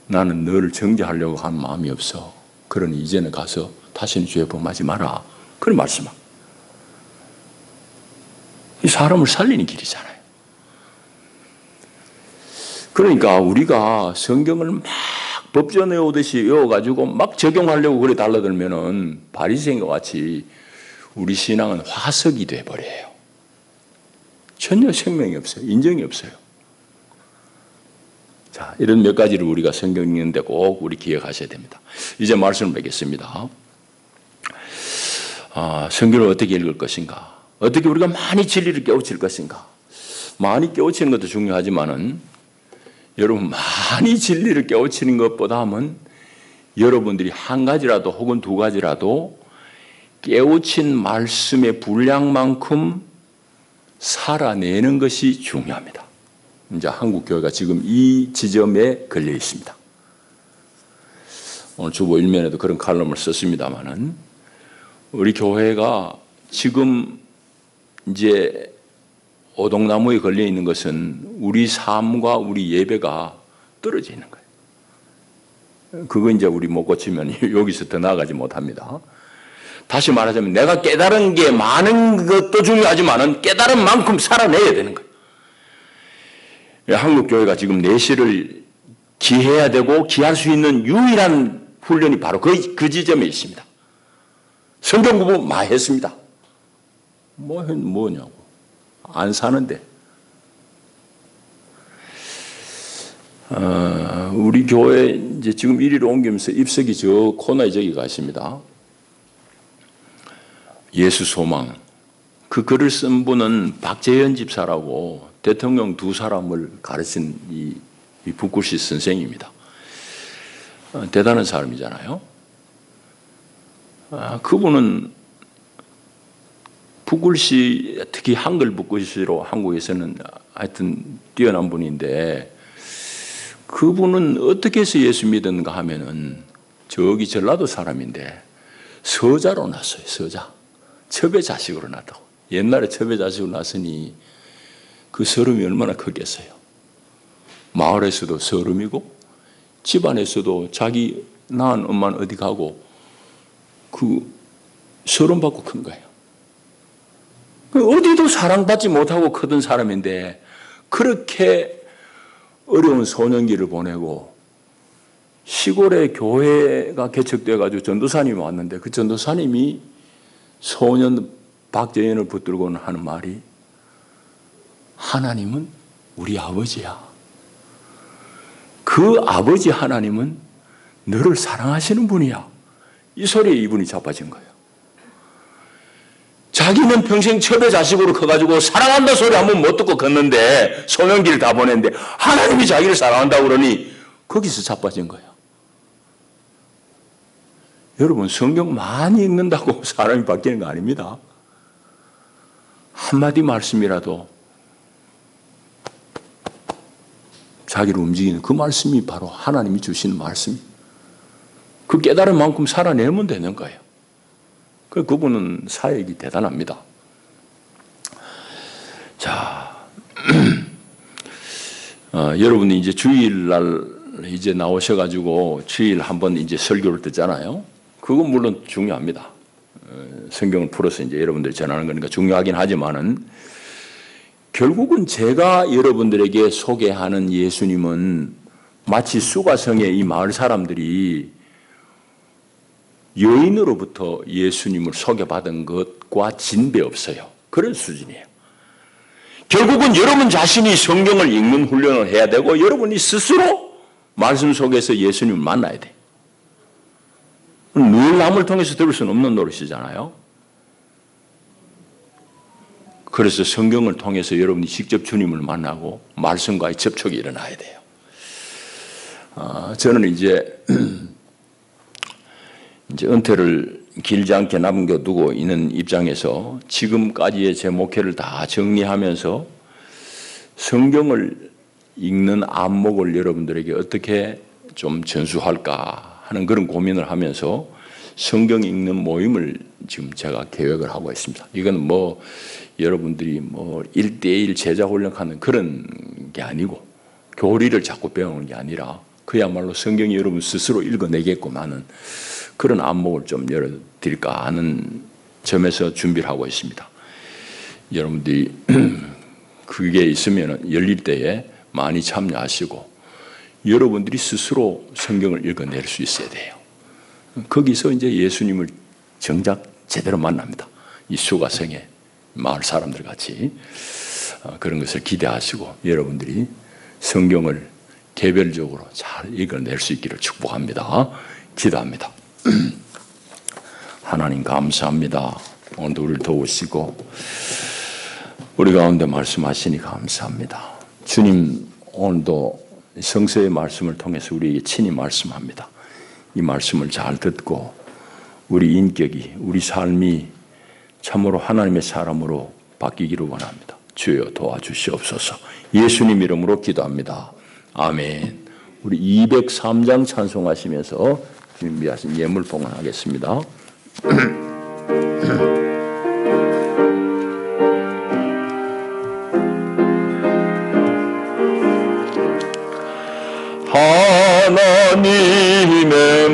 [SPEAKER 1] 나는 너를 정죄하려고 한 마음이 없어. 그러니 이제는 가서 다시는 죄 범하지 마라. 그런 말씀이야. 이 사람을 살리는 길이잖아요. 그러니까 우리가 성경을 막 법전 외우듯이 외워가지고 막 적용하려고 그래 달라들면은 바리새인과 같이 우리 신앙은 화석이 돼버려요. 전혀 생명이 없어요. 인정이 없어요. 자, 이런 몇 가지를 우리가 성경 읽는데 꼭 우리 기억하셔야 됩니다. 이제 말씀을 맺겠습니다. 성경을 어떻게 읽을 것인가? 어떻게 우리가 많이 진리를 깨우칠 것인가? 많이 깨우치는 것도 중요하지만은 여러분 많이 진리를 깨우치는 것보다는 여러분들이 한 가지라도 혹은 두 가지라도 깨우친 말씀의 분량만큼 살아내는 것이 중요합니다. 이제 한국교회가 지금 이 지점에 걸려 있습니다. 오늘 주보 일면에도 그런 칼럼을 썼습니다만은 우리 교회가 지금 이제 오동나무에 걸려 있는 것은 우리 삶과 우리 예배가 떨어져 있는 거예요. 그거 이제 우리 못 고치면 여기서 더 나아가지 못합니다. 다시 말하자면 내가 깨달은 게 많은 것도 중요하지만은 깨달은 만큼 살아내야 되는 거예요. 한국교회가 지금 내실을 기해야 되고 기할 수 있는 유일한 훈련이 바로 그 지점에 있습니다. 성경 공부 많이 했습니다. 뭐냐고. 안 사는데. 우리 교회 이제 지금 이리로 옮기면서 입석이 저 코너에 저기 가십니다. 예수 소망. 그 글을 쓴 분은 박재현 집사라고 대통령 두 사람을 가르친 이 북글씨 선생입니다. 대단한 사람이잖아요. 그분은 북글씨, 특히 한글 북글씨로 한국에서는 하여튼 뛰어난 분인데, 그분은 어떻게 해서 예수 믿었는가 하면은 저기 전라도 사람인데 서자로 났어요. 서자. 첩의 자식으로 났다고. 옛날에 첩의 자식으로 났으니 그 서름이 얼마나 크겠어요. 마을에서도 서름이고 집안에서도 자기 낳은 엄마는 어디 가고 그 서름 받고 큰 거예요. 어디도 사랑받지 못하고 크던 사람인데 그렇게 어려운 소년기를 보내고 시골에 교회가 개척돼가지고 전도사님이 왔는데 그 전도사님이 소년 박재현을 붙들고는 하는 말이 하나님은 우리 아버지야. 그 아버지 하나님은 너를 사랑하시는 분이야. 이 소리에 이분이 자빠진 거예요. 자기는 평생 첩의 자식으로 커가지고 사랑한다 소리 한 번 못 듣고 걷는데 소년기를 다 보냈는데 하나님이 자기를 사랑한다고 그러니 거기서 자빠진 거예요. 여러분 성경 많이 읽는다고 사람이 바뀌는 거 아닙니다. 한마디 말씀이라도 자기를 움직이는 그 말씀이 바로 하나님이 주시는 말씀이 그 깨달은 만큼 살아내면 되는 거예요. 그분은 사역이 대단합니다. 자, 여러분이 이제 주일날 이제 나오셔가지고 주일 한번 이제 설교를 듣잖아요. 그건 물론 중요합니다. 성경을 풀어서 이제 여러분들이 전하는 거니까 중요하긴 하지만은 결국은 제가 여러분들에게 소개하는 예수님은 마치 수가성의 이 마을 사람들이 여인으로부터 예수님을 소개받은 것과 진배 없어요. 그런 수준이에요. 결국은 여러분 자신이 성경을 읽는 훈련을 해야 되고 여러분이 스스로 말씀 속에서 예수님을 만나야 돼요. 늘 남을 통해서 들을 수는 없는 노릇이잖아요. 그래서 성경을 통해서 여러분이 직접 주님을 만나고 말씀과의 접촉이 일어나야 돼요. 저는 이제 은퇴를 길지 않게 남겨두고 있는 입장에서 지금까지의 제 목회를 다 정리하면서 성경을 읽는 안목을 여러분들에게 어떻게 좀 전수할까 하는 그런 고민을 하면서 성경 읽는 모임을 지금 제가 계획을 하고 있습니다. 이건 뭐 여러분들이 뭐 1대1 제자 훈련하는 그런 게 아니고 교리를 자꾸 배우는 게 아니라 그야말로 성경이 여러분 스스로 읽어내게끔 하는 그런 안목을 좀 열어드릴까 하는 점에서 준비를 하고 있습니다. 여러분들이 그게 있으면 열릴 때에 많이 참여하시고 여러분들이 스스로 성경을 읽어낼 수 있어야 돼요. 거기서 이제 예수님을 정작 제대로 만납니다. 이 수가성의 마을 사람들 같이 그런 것을 기대하시고 여러분들이 성경을 개별적으로 잘 읽어낼 수 있기를 축복합니다. 기도합니다. 하나님 감사합니다. 오늘도 우리를 도우시고 우리 가운데 말씀하시니 감사합니다. 주님 오늘도 성서의 말씀을 통해서 우리에게 친히 말씀합니다. 이 말씀을 잘 듣고 우리 인격이 우리 삶이 참으로 하나님의 사람으로 바뀌기를 원합니다. 주여 도와주시옵소서. 예수님 이름으로 기도합니다. 아멘. 우리 203장 찬송하시면서 준비하신 예물 봉헌하겠습니다. 하나님의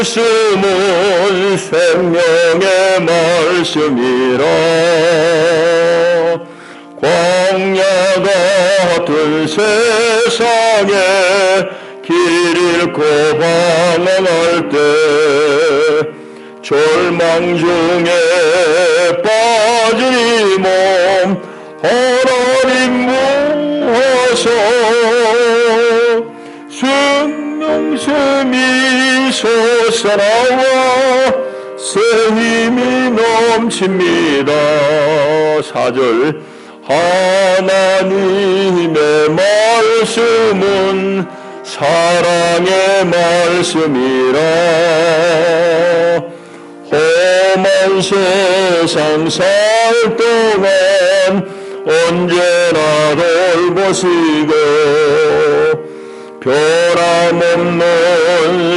[SPEAKER 1] 말씀은 생명의 말씀이라 광야 같은 세상에 길 잃고 방황할 때 절망 중에 빠진 이 몸 하나님 모아서 속에서 나와 새 힘이 넘칩니다. 4절 하나님의 말씀은 사랑의 말씀이라 험한 세상 살 동안 언제나 돌보시고 변함없는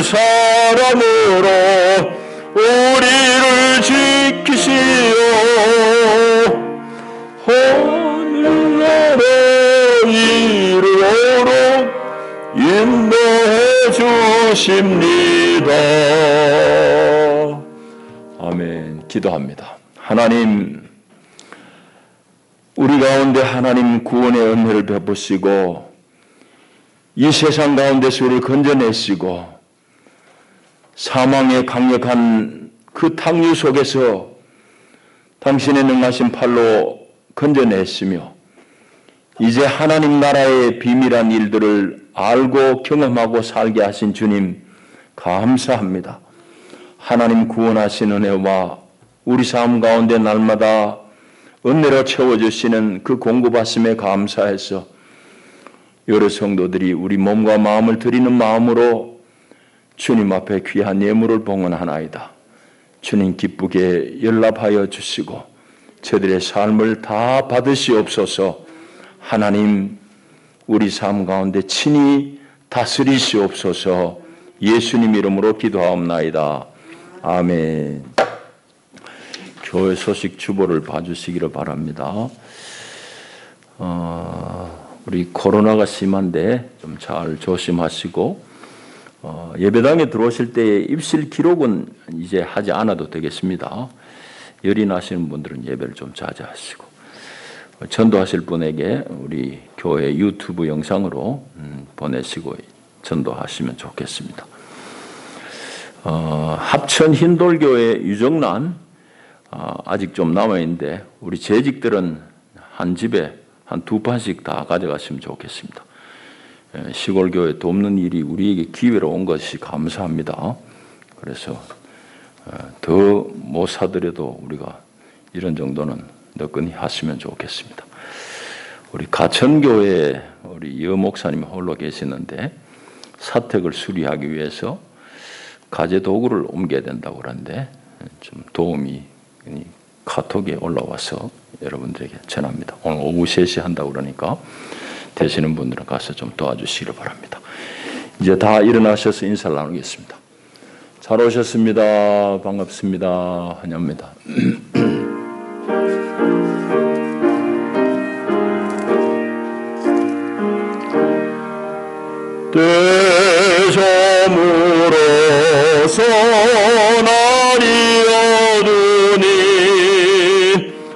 [SPEAKER 1] 사랑으로 우리를 지키시오. 하늘나라 이루도록 인도해 주십니다. 아멘. 기도합니다. 하나님, 우리 가운데 하나님 구원의 은혜를 베푸시고 이 세상 가운데서 우리를 건져내시고 사망의 강력한 그 탕류 속에서 당신의 능하신 팔로 건져내시며 이제 하나님 나라의 비밀한 일들을 알고 경험하고 살게 하신 주님 감사합니다. 하나님 구원하신 은혜와 우리 삶 가운데 날마다 은혜로 채워주시는 그 공급하심에 감사해서 여러 성도들이 우리 몸과 마음을 드리는 마음으로 주님 앞에 귀한 예물을 봉헌하나이다. 주님 기쁘게 연락하여 주시고 저들의 삶을 다 받으시옵소서. 하나님 우리 삶 가운데 친히 다스리시옵소서. 예수님 이름으로 기도하옵나이다. 아멘. 교회 소식 주보를 봐주시기를 바랍니다. 우리 코로나가 심한데 좀 잘 조심하시고 예배당에 들어오실 때 입실 기록은 이제 하지 않아도 되겠습니다. 열이 나시는 분들은 예배를 좀 자제하시고 전도하실 분에게 우리 교회 유튜브 영상으로 보내시고 전도하시면 좋겠습니다. 합천 흰돌교회 유정란 아직 좀 남아있는데 우리 재직들은 한 집에 한 2판씩 다 가져가시면 좋겠습니다. 시골 교회 돕는 일이 우리에게 기회로 온 것이 감사합니다. 그래서 더 못 사드려도 우리가 이런 정도는 너끈히 하시면 좋겠습니다. 우리 가천교회 우리 여 목사님 홀로 계시는데 사택을 수리하기 위해서 가재 도구를 옮겨야 된다고 그러는데 좀 도움이 카톡에 올라와서 여러분들에게 전합니다. 오늘 오후 3시 한다고 그러니까 되시는 분들은 가서 좀 도와주시기를 바랍니다. 이제 다 일어나셔서 인사를 나누겠습니다. 잘 오셨습니다. 반갑습니다. 환영합니다. 대저물어서 날이 어두니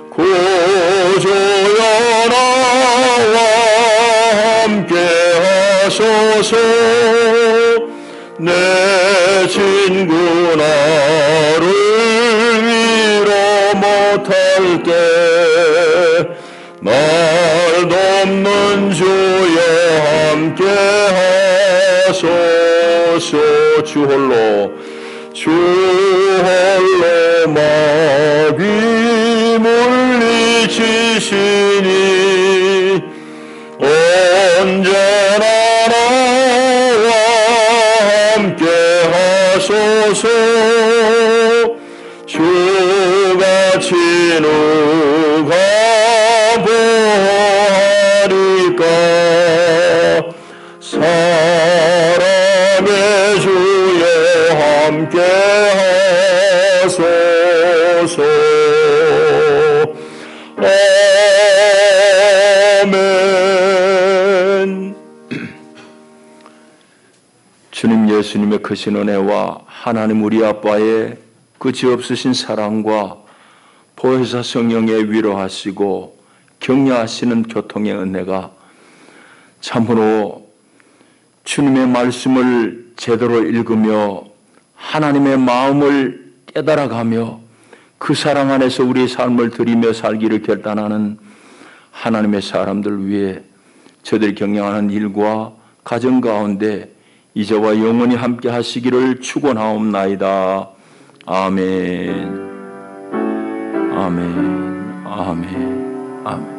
[SPEAKER 1] 구주여 나와 함께 하소서. 내 친구 나를 위로 못할 때 날 돕는 주여 함께 하소서. 주 홀로 마귀 물리치시니 언제나 나와 함께 하소서. 주같이 누가 보하리까. 사랑의 주여 함께 하소서. 아멘. 주님 예수님의 크신 은혜와 하나님 우리 아빠의 그지없으신 사랑과 보혜사 성령의 위로하시고 격려하시는 교통의 은혜가 참으로 주님의 말씀을 제대로 읽으며 하나님의 마음을 깨달아가며 그 사랑 안에서 우리의 삶을 드리며 살기를 결단하는 하나님의 사람들 위해 저들이 경영하는 일과 가정 가운데 이제와 영원히 함께 하시기를 축원하옵나이다. 아멘. 아멘. 아멘. 아멘.